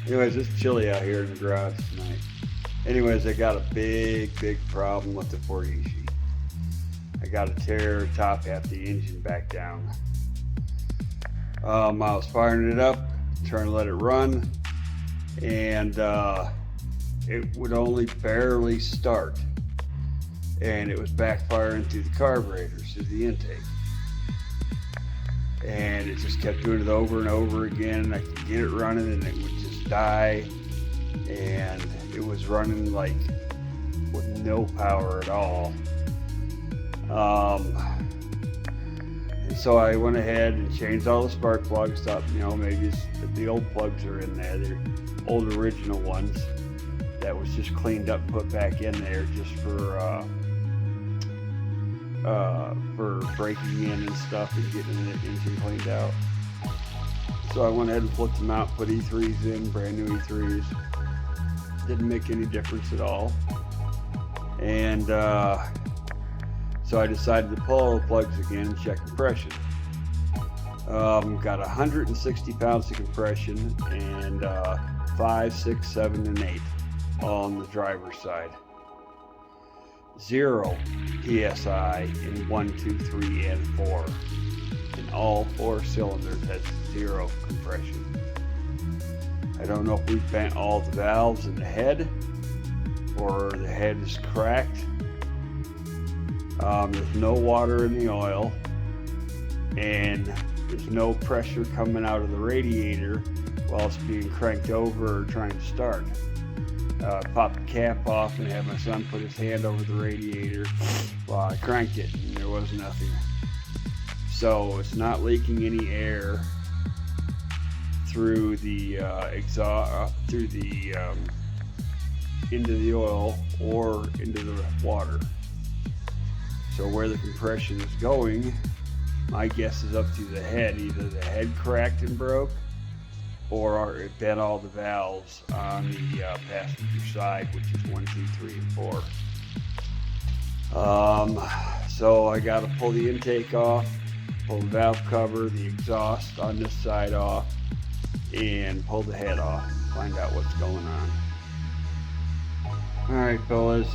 Anyways, it's chilly out here in the garage tonight. Anyways, I got a big problem with the Fordishi. I got to tear top half the engine back down. I was firing it up, trying to let it run, and it would only barely start. And it was backfiring through the carburetors, through the intake. And it just kept doing it over and over again. I could get it running and it would just die. And it was running like with no power at all. And so I went ahead and changed all the spark plugs. Thought, maybe the old plugs are in there. They're old original ones. That was just cleaned up and put back in there just for breaking in and stuff and getting the engine cleaned out. So I went ahead and flipped them out, put E3s in, brand new E3s. Didn't make any difference at all. And so I decided to pull all the plugs again and check compression. Got 160 pounds of compression and 5, 6, 7, and 8 on the driver's side. 0 PSI in 1, 2, 3, and 4. And all 4 cylinders has 0 compression. I don't know if we bent all the valves in the head or the head is cracked. There's no water in the oil and there's no pressure coming out of the radiator while it's being cranked over or trying to start. Popped the cap off and had my son put his hand over the radiator while I cranked it, and there was nothing. So it's not leaking any air through the exhaust, into the oil or into the water. So where the compression is going, my guess is up through the head. Either the head cracked and broke, or it bent all the valves on the passenger side, which is 1, 2, 3, and 4. So I got to pull the intake off, pull the valve cover, the exhaust on this side off, and pull the head off, find out what's going on. Alright fellas,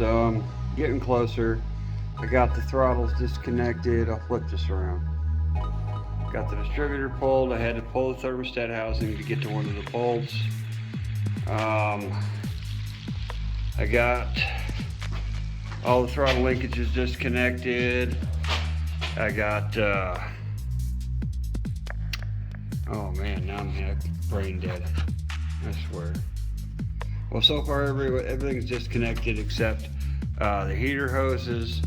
getting closer. I got the throttles disconnected. I'll flip this around. Got the distributor pulled. I had to pull the thermostat housing to get to one of the bolts. I got all the throttle linkages disconnected. I got, oh man, now I'm brain dead, I swear. Well, so far everything's disconnected except the heater hoses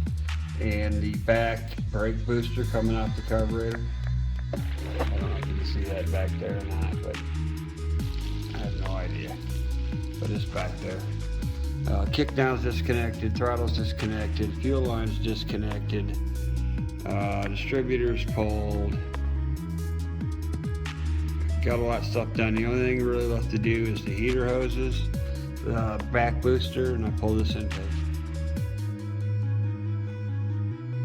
and the back brake booster coming off the carburetor. I don't know if you can see that back there or not, but I have no idea. But it's back there. Kickdown's disconnected, throttle's disconnected, fuel line's disconnected, distributor's pulled. Got a lot of stuff done. The only thing really left to do is the heater hoses, the back booster, and I pull this intake.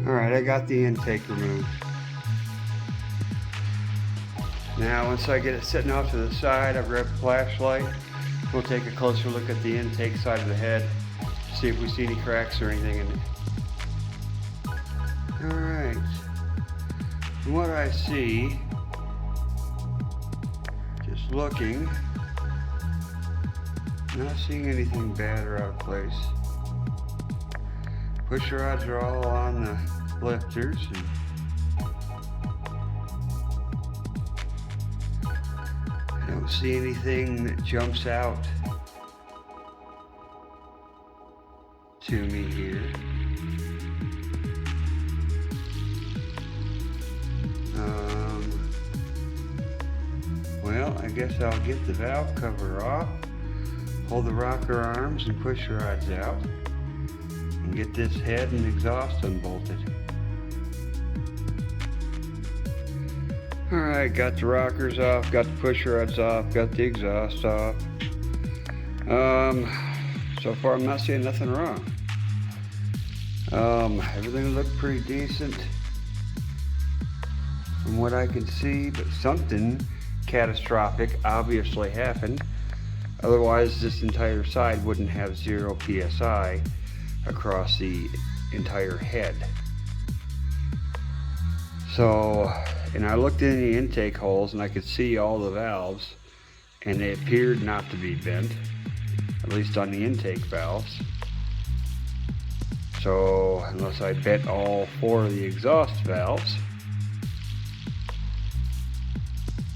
Alright, I got the intake removed. Now once I get it sitting off to the side, I've grabbed a flashlight. We'll take a closer look at the intake side of the head, see if we see any cracks or anything in it. Alright, from what I see, just looking, not seeing anything bad or out of place. Pusher rods are all on the lifters. I don't see anything that jumps out to me here. Well, I guess I'll get the valve cover off, pull the rocker arms and pusher rods out, and get this head and exhaust unbolted. Alright, got the rockers off, got the pusher rods off, got the exhaust off. So far I'm not seeing nothing wrong. Everything looked pretty decent from what I can see, but something catastrophic obviously happened Otherwise, this entire side wouldn't have 0 PSI across the entire head. So, and I looked in the intake holes and I could see all the valves, and they appeared not to be bent, at least on the intake valves. So, unless I bent all 4 of the exhaust valves,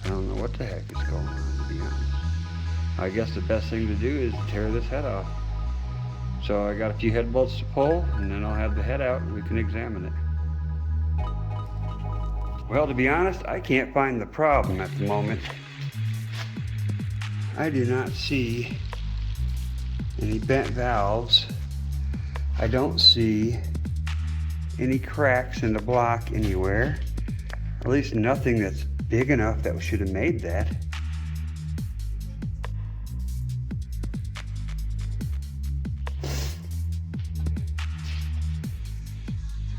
I don't know what the heck is going on, to be honest. I guess the best thing to do is to tear this head off. So I got a few head bolts to pull, and then I'll have the head out and we can examine it. Well, to be honest, I can't find the problem at the moment. I do not see any bent valves. I don't see any cracks in the block anywhere. At least nothing that's big enough that should have made that.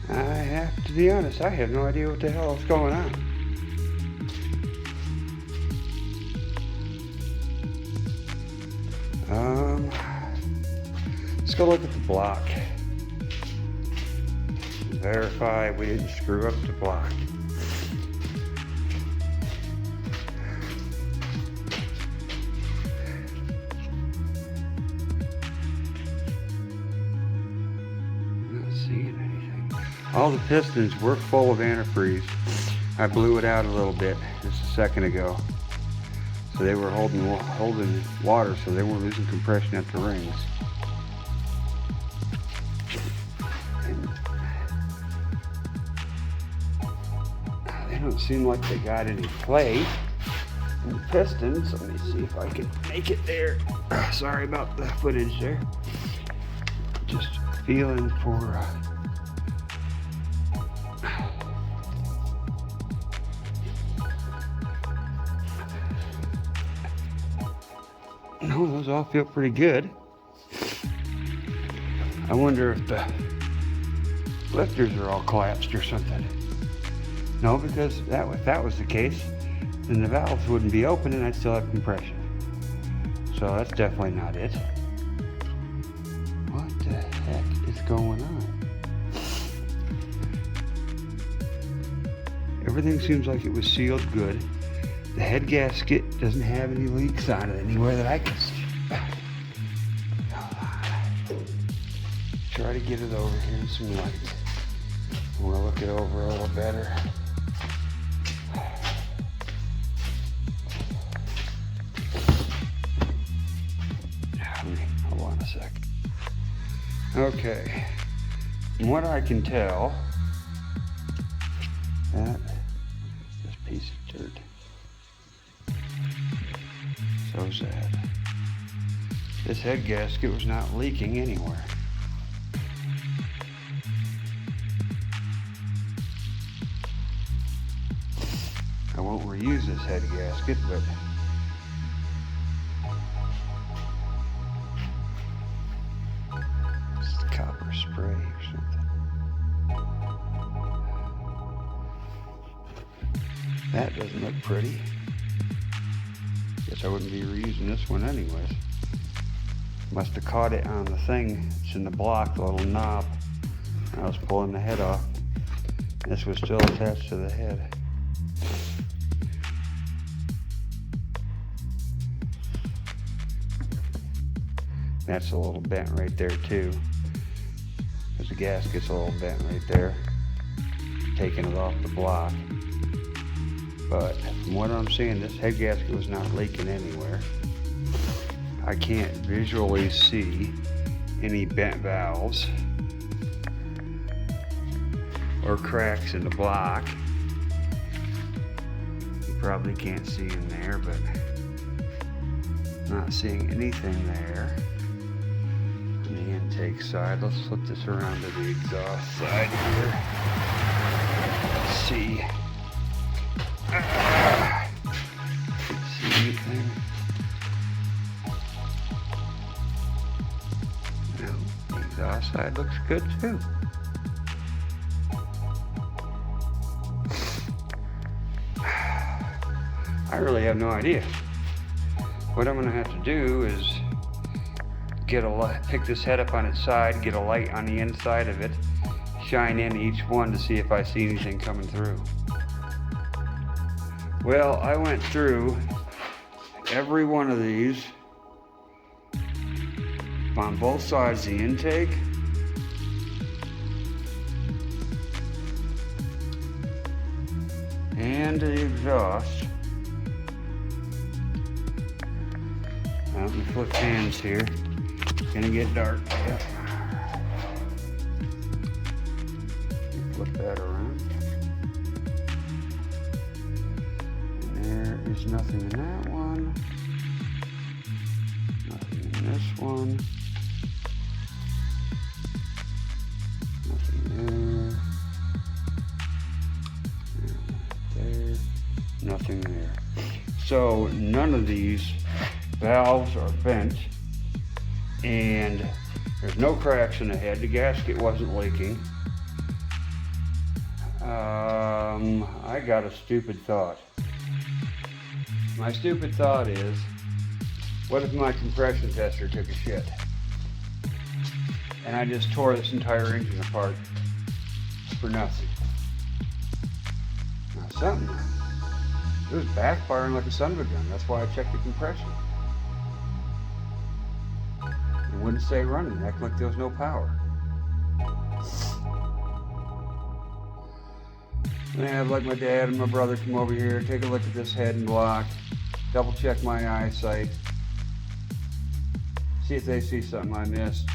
I have to be honest, I have no idea what the hell is going on. Let's go look at the block. Verify we didn't screw up the block. Not seeing anything. All the pistons were full of antifreeze. I blew it out a little bit just a second ago. So they were holding water, so they weren't losing compression at the rings. And they don't seem like they got any play in the pistons. Let me see if I can make it there. Sorry about the footage there. Just feeling for no, those all feel pretty good. I wonder if the lifters are all collapsed or something. No, because if that was the case, then the valves wouldn't be open and I'd still have compression. So that's definitely not it. What the heck is going on? Everything seems like it was sealed good. The head gasket doesn't have any leaks on it anywhere that I can see. Try to get it over here in some light. I want to look it over a little better. Hold on a sec. Okay. From what I can tell, this piece of dirt. So sad. This head gasket was not leaking anywhere. I won't reuse this head gasket, but it's copper spray or something. That doesn't look pretty. Guess I wouldn't be reusing this one anyways. Must have caught it on the thing. It's in the block, the little knob. I was pulling the head off. This was still attached to the head. That's a little bent right there too. Because the gasket's a little bent right there. Taking it off the block. But from what I'm seeing, this head gasket was not leaking anywhere. I can't visually see any bent valves or cracks in the block. You probably can't see in there, but not seeing anything there. On the intake side, let's flip this around to the exhaust side here. Let's see. See anything? No, the exhaust side looks good too. I really have no idea. what I'm gonna have to do is pick this head up on its side, get a light on the inside of it, shine in each one to see if I see anything coming through. Well, I went through every one of these on both sides, the intake and the exhaust. Let me flip hands here. It's gonna get dark. Yep. Flip that around. And there is nothing in that one. Nothing in this one. Nothing there. Nothing there. So none of these valves are bent, and there's no cracks in the head. The gasket wasn't leaking. I got a stupid thought. My stupid thought is, what if my compression tester took a shit and I just tore this entire engine apart for nothing? Now something, it was backfiring like a son of a gun. That's why I checked the compression. It wouldn't stay running, acting like there was no power. And I have like my dad and my brother come over here, take a look at this head and block, double check my eyesight, see if they see something I missed.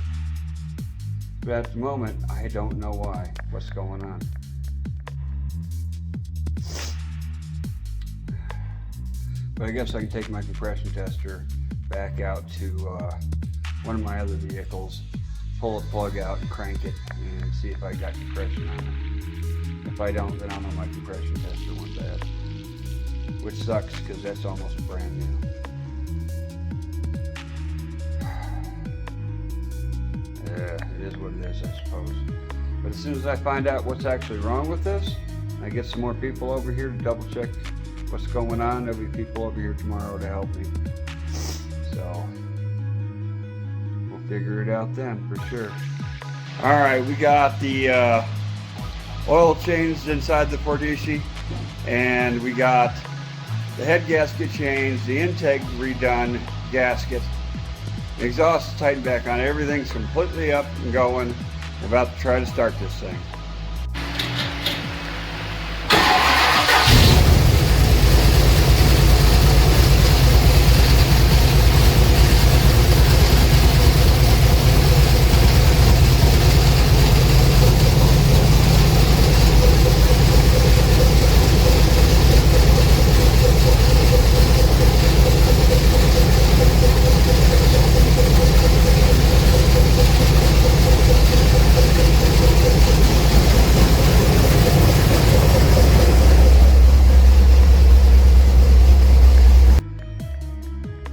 But at the moment, I don't know why, what's going on. But I guess I can take my compression tester back out to one of my other vehicles, pull the plug out and crank it and see if I got compression on it. If I don't, then I'll know my compression tester went bad, which sucks because that's almost brand new. Yeah, it is what it is, I suppose. But as soon as I find out what's actually wrong with this, I get some more people over here to double check what's going on. There'll be people over here tomorrow to help me. So we'll figure it out then for sure. All right, we got the oil changed inside the Fordishi, and we got the head gasket changed, the intake redone, gasket, the exhaust is tightened back on, everything's completely up and going. I'm about to try to start this thing.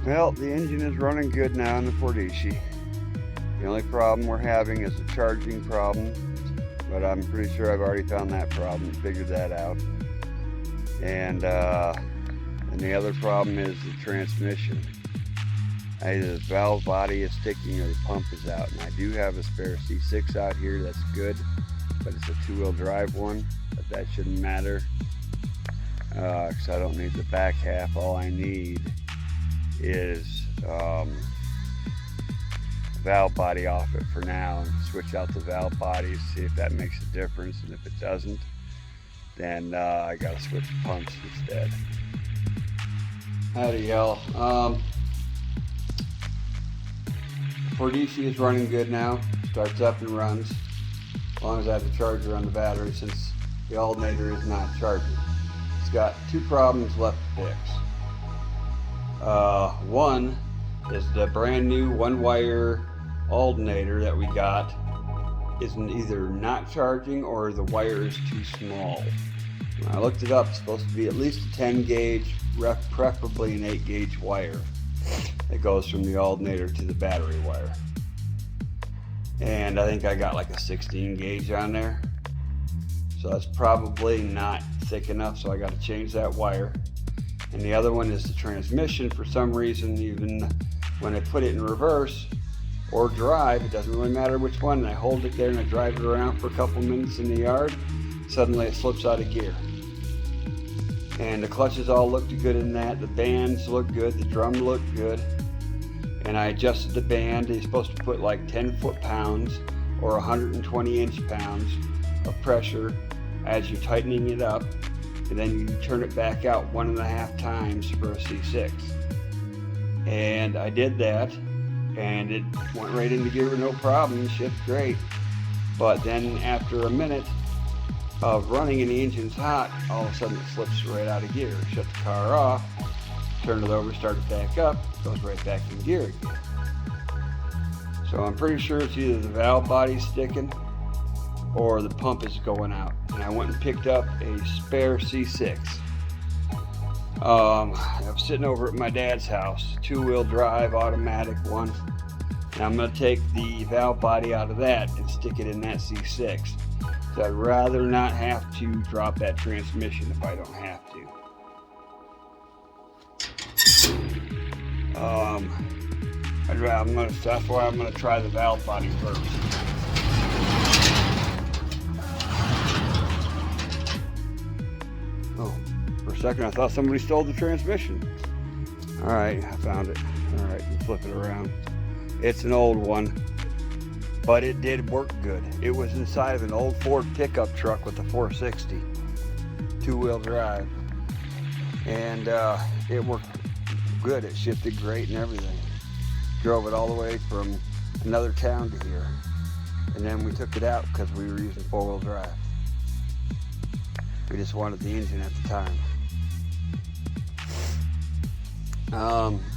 Well, the engine is running good now in the Fordishi. The only problem we're having is a charging problem, but I'm pretty sure I've already found that problem, figured that out. And the other problem is the transmission. Either the valve body is sticking or the pump is out. And I do have a spare C6 out here that's good, but it's a two-wheel drive one, but that shouldn't matter because I don't need the back half. All I need is valve body off it for now, and switch out the valve bodies, see if that makes a difference, and if it doesn't, then I gotta switch pumps instead. Howdy y'all. Fordishi is running good now, starts up and runs, as long as I have the charger on the battery, since the alternator is not charging. It's got two problems left to fix. One is the brand new one-wire alternator that we got is either not charging or the wire is too small. When I looked it up, it's supposed to be at least a 10 gauge, preferably an 8 gauge wire that goes from the alternator to the battery wire. And I think I got like a 16 gauge on there. So that's probably not thick enough, so I got to change that wire. and the other one is the transmission. For some reason, even when I put it in reverse or drive, it doesn't really matter which one, and I hold it there and I drive it around for a couple minutes in the yard, suddenly it slips out of gear. And the clutches all looked good in that, the bands looked good, the drum looked good, and I adjusted the band. You're supposed to put like 10 foot-pounds or 120 inch-pounds of pressure as you're tightening it up, and then you turn it back out 1.5 times for a C6. And I did that, and it went right into gear with no problem, shipped great. But then after a minute of running and the engine's hot, all of a sudden it slips right out of gear. Shut the car off, turn it over, start it back up, goes right back in gear again. So I'm pretty sure it's either the valve body sticking or the pump is going out. And I went and picked up a spare C6. I was sitting over at my dad's house, 2-wheel drive, automatic one. And I'm going to take the valve body out of that and stick it in that C6. So I'd rather not have to drop that transmission if I don't have to. That's why I'm going to try the valve body first. Oh, for a second I thought somebody stole the transmission. All right, I found it. All right, flip it around. It's an old one, but it did work good. It was inside of an old Ford pickup truck with a 460, 2-wheel drive, and it worked good. It shifted great and everything. Drove it all the way from another town to here, and then we took it out because we were using 4-wheel drive. We just wanted the engine at the time.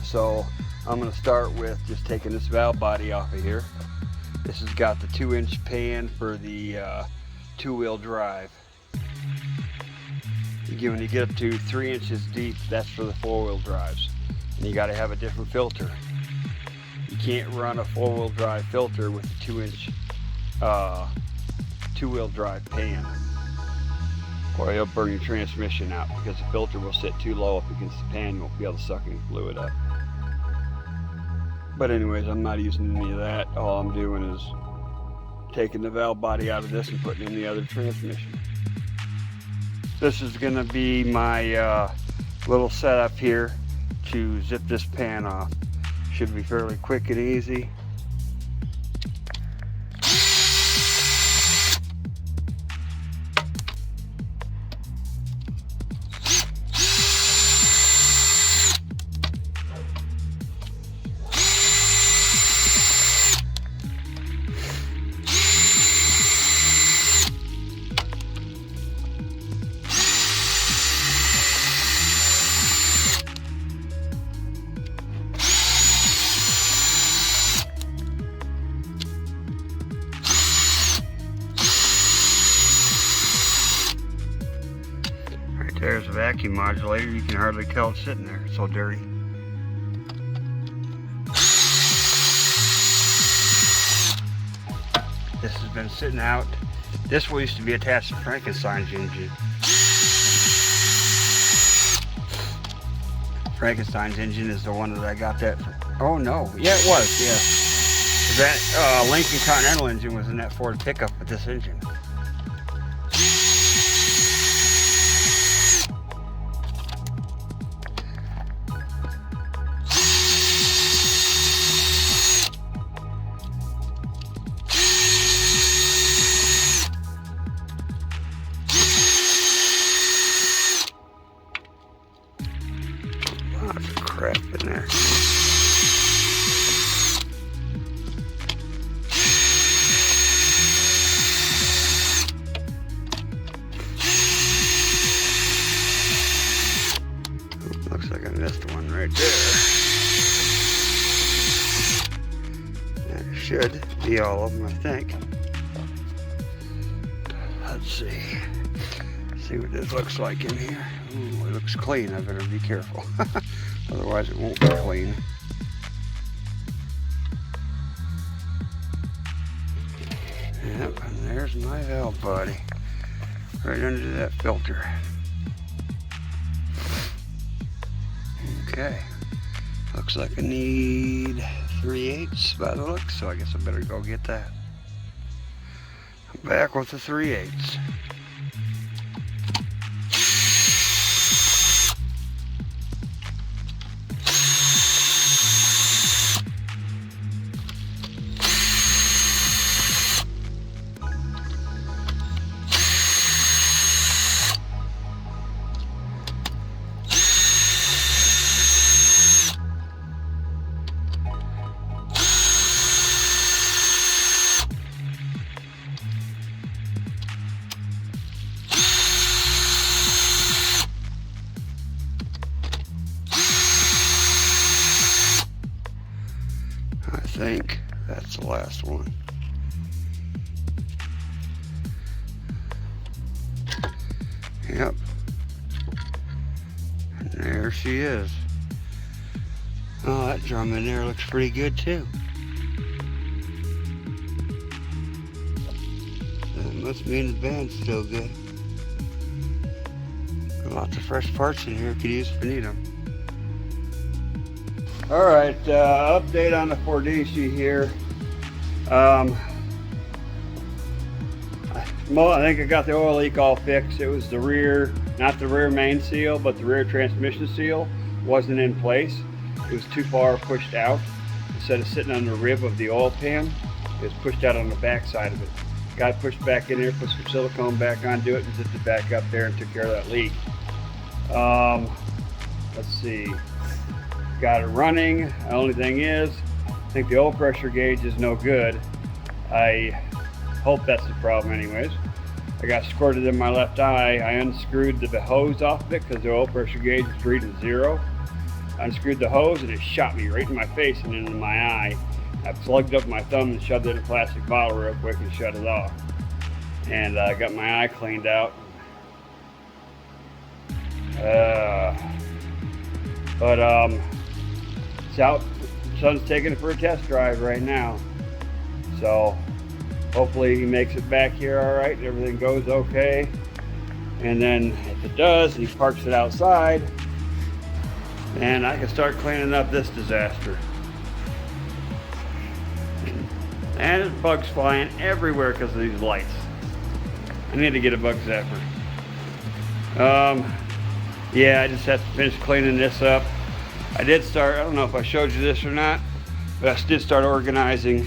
So I'm going to start with just taking this valve body off of here. This has got the 2-inch pan for the 2-wheel drive. When you get up to 3 inches deep, that's for the 4-wheel drives. And you got to have a different filter. You can't run a 4-wheel drive filter with a 2-inch 2-wheel drive pan, or you'll burn your transmission out because the filter will sit too low up against the pan. You won't be able to suck any fluid up. But anyways, I'm not using any of that. All I'm doing is taking the valve body out of this and putting in the other transmission. This is going to be my little setup here to zip this pan off. Should be fairly quick and easy. There's a vacuum modulator. You can hardly tell it's sitting there. It's so dirty. This has been sitting out. This one used to be attached to Frankenstein's engine. Frankenstein's engine is the one that I got that from. Oh no, yeah it was, yeah. That Lincoln Continental engine was in that Ford pickup with this engine. Lots of crap in there. Looks like I missed one right there. That should be all of them, I think. Let's see. See what this looks like in here. Ooh, it looks clean. I better be careful. Otherwise it won't be clean. Yep, and there's my valve body. Right under that filter. Okay, looks like I need 3/8 by the look, so I guess I better go get that. I'm back with the 3/8. I think that's the last one. Yep. And there she is. Oh, that drum in there looks pretty good too. That must mean the band's still good. Got lots of fresh parts in here. Could use if we need them. Alright, update on the Fordishi here. I think I got the oil leak all fixed. It was the rear, not the rear main seal, but the rear transmission seal wasn't in place. It was too far pushed out. Instead of sitting on the rib of the oil pan, it was pushed out on the back side of it. Got it pushed back in there, put some silicone back onto it, and zipped it back up there and took care of that leak. Let's see. Got it running. The only thing is, I think the oil pressure gauge is no good. I hope that's the problem anyways. I got squirted in my left eye. I unscrewed the hose off of it because the oil pressure gauge was reading 0. I unscrewed the hose and it shot me right in my face and into my eye. I plugged up my thumb and shoved it in a plastic bottle real quick and shut it off. And I got my eye cleaned out. It's out. Son's taking it for a test drive right now. So hopefully he makes it back here all right and everything goes okay. And then if it does, he parks it outside, and I can start cleaning up this disaster. And there's bugs flying everywhere because of these lights. I need to get a bug zapper. Yeah, I just have to finish cleaning this up. I did start, I don't know if I showed you this or not, but I did start organizing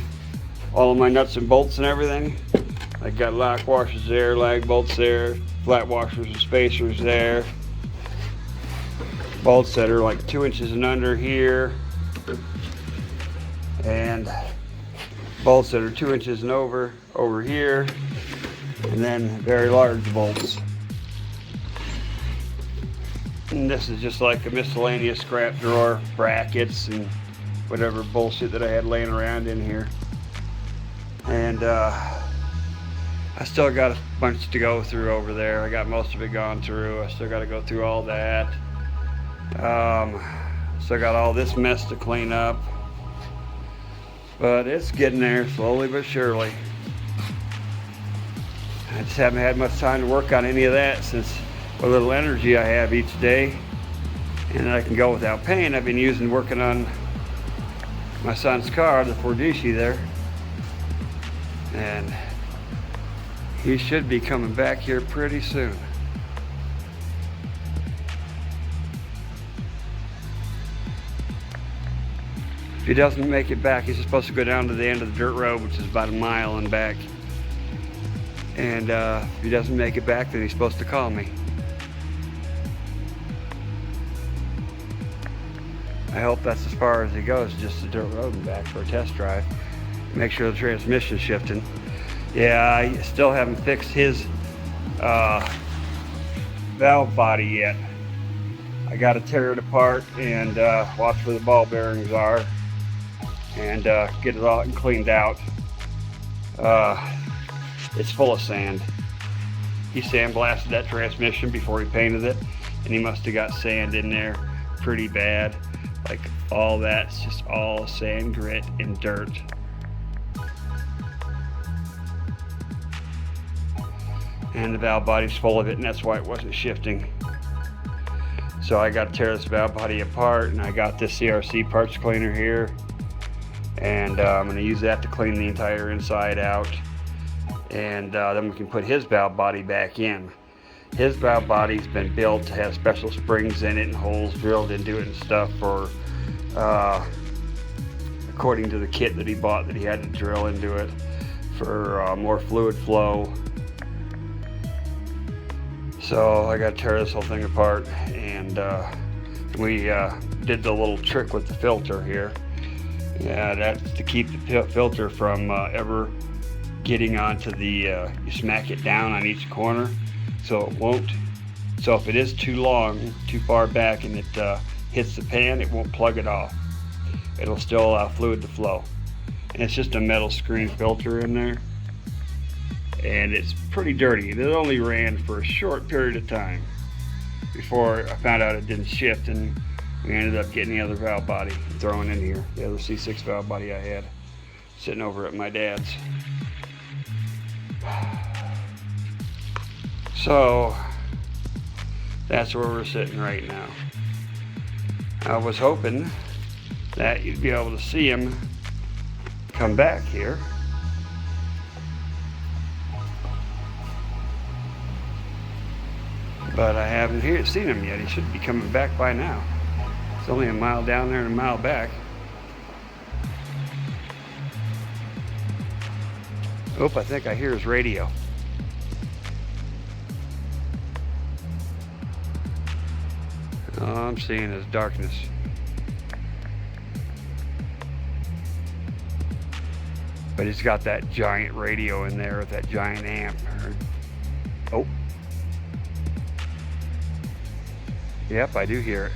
all of my nuts and bolts and everything. I got lock washers there, lag bolts there, flat washers and spacers there. Bolts that are like 2 inches and under here. And bolts that are 2 inches and over here. And then very large bolts. And this is just like a miscellaneous scrap drawer, brackets and whatever bullshit that I had laying around in here. And I still got a bunch to go through over there. I got most of it gone through. I still got to go through all that. Still got all this mess to clean up. But it's getting there slowly but surely. I just haven't had much time to work on any of that since what little energy I have each day, and I can go without pain. I've been working on my son's car, the Fordishi there, and he should be coming back here pretty soon. If he doesn't make it back, he's supposed to go down to the end of the dirt road, which is about a mile and back. And if he doesn't make it back, then he's supposed to call me. I hope that's as far as he goes, just the dirt road and back for a test drive. Make sure the transmission's shifting. Yeah, I still haven't fixed his valve body yet. I got to tear it apart and watch where the ball bearings are and get it all cleaned out. It's full of sand. He sandblasted that transmission before he painted it, and he must have got sand in there pretty bad. Like all that's just all sand, grit, and dirt. And the valve body's full of it, and that's why it wasn't shifting. So I got to tear this valve body apart, and I got this CRC parts cleaner here, and I'm going to use that to clean the entire inside out, and then we can put his valve body back in. His valve body's been built to have special springs in it and holes drilled into it and stuff for according to the kit that he bought, that he had to drill into it for more fluid flow. So I got to tear this whole thing apart, and we did the little trick with the filter here. Yeah, that's to keep the filter from ever getting onto the, you smack it down on each corner so it won't, so if it is too long, too far back, and it hits the pan, it won't plug it off. It'll still allow fluid to flow. And it's just a metal screen filter in there, and it's pretty dirty. It only ran for a short period of time before I found out it didn't shift, and we ended up getting the other valve body and throwing in here, the other C6 valve body I had sitting over at my dad's. So that's where we're sitting right now. I was hoping that you'd be able to see him come back here. But I haven't seen him yet. He should be coming back by now. It's only a mile down there and a mile back. Oh, I think I hear his radio. All I'm seeing is darkness. But he's got that giant radio in there with that giant amp. Oh. Yep, I do hear it.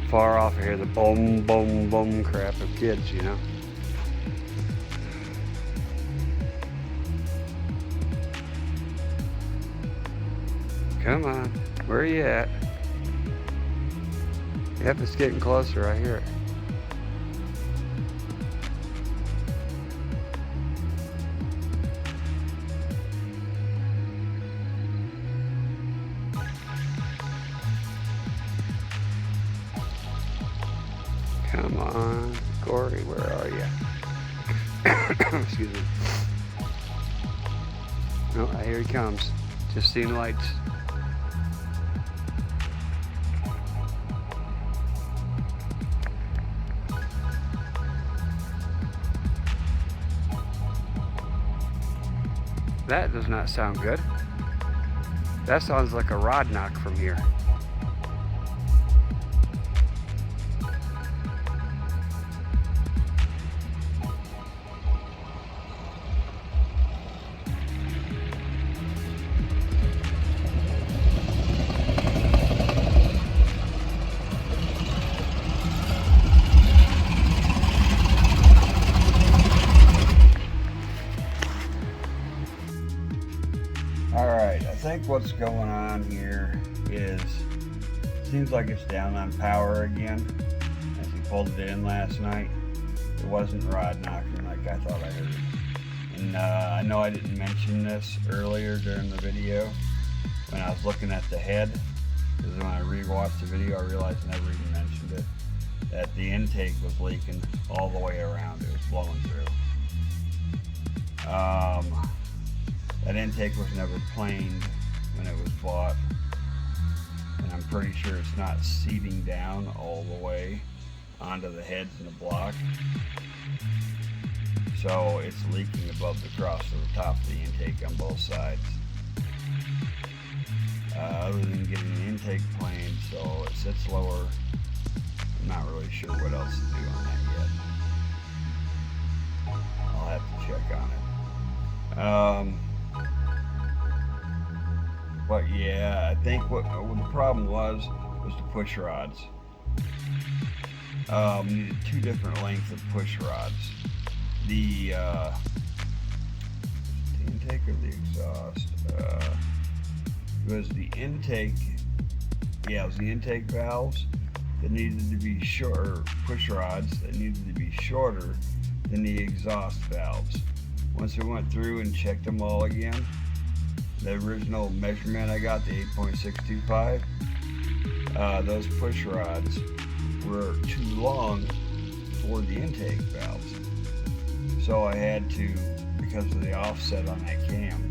Far off, I hear the boom, boom, boom crap of kids, you know. Come on, where are you at? Yep, it's getting closer, I hear it. Come on, Corey, where are you? Excuse me. Oh, here he comes. Just seeing lights. That does not sound good. That sounds like a rod knock from here. Alright, I think what's going on here is, seems like it's down on power again. As he pulled it in last night, it wasn't rod knocking like I thought I heard it. And I know I didn't mention this earlier during the video when I was looking at the head, because when I rewatched the video I realized I never even mentioned it, that the intake was leaking all the way around. It was blowing through. That intake was never planed when it was bought, and I'm pretty sure it's not seating down all the way onto the heads in the block, so it's leaking above the cross to the top of the intake on both sides. Other than getting the intake planed so it sits lower, I'm not really sure what else to do on that yet. I'll have to check on it. But yeah, I think what the problem was the push rods. We needed two different lengths of push rods. The intake or the exhaust? It was the intake. Yeah, it was the intake valves that needed to be shorter, push rods that needed to be shorter than the exhaust valves. Once we went through and checked them all again, the original measurement I got, the 8.625, those push rods were too long for the intake valves. So I had to, because of the offset on that cam,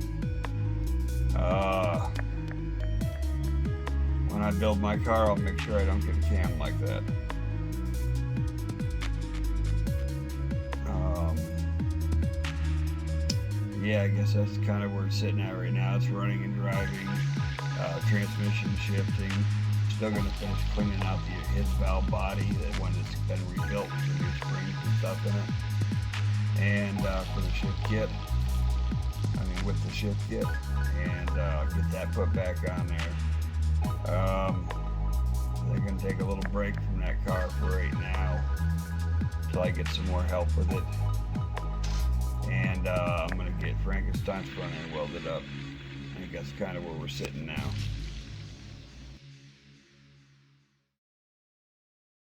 when I build my car, I'll make sure I don't get a cam like that. Yeah, I guess that's kind of where it's sitting at right now. It's running and driving, transmission shifting. Still going to finish cleaning out his valve body, that one that's been rebuilt with the new springs and stuff in it. And for the shift kit, with the shift kit, and get that put back on there. They're going to take a little break from that car for right now until I get some more help with it. And I'm going to get Frankenstein's front end welded up. I think that's kind of where we're sitting now.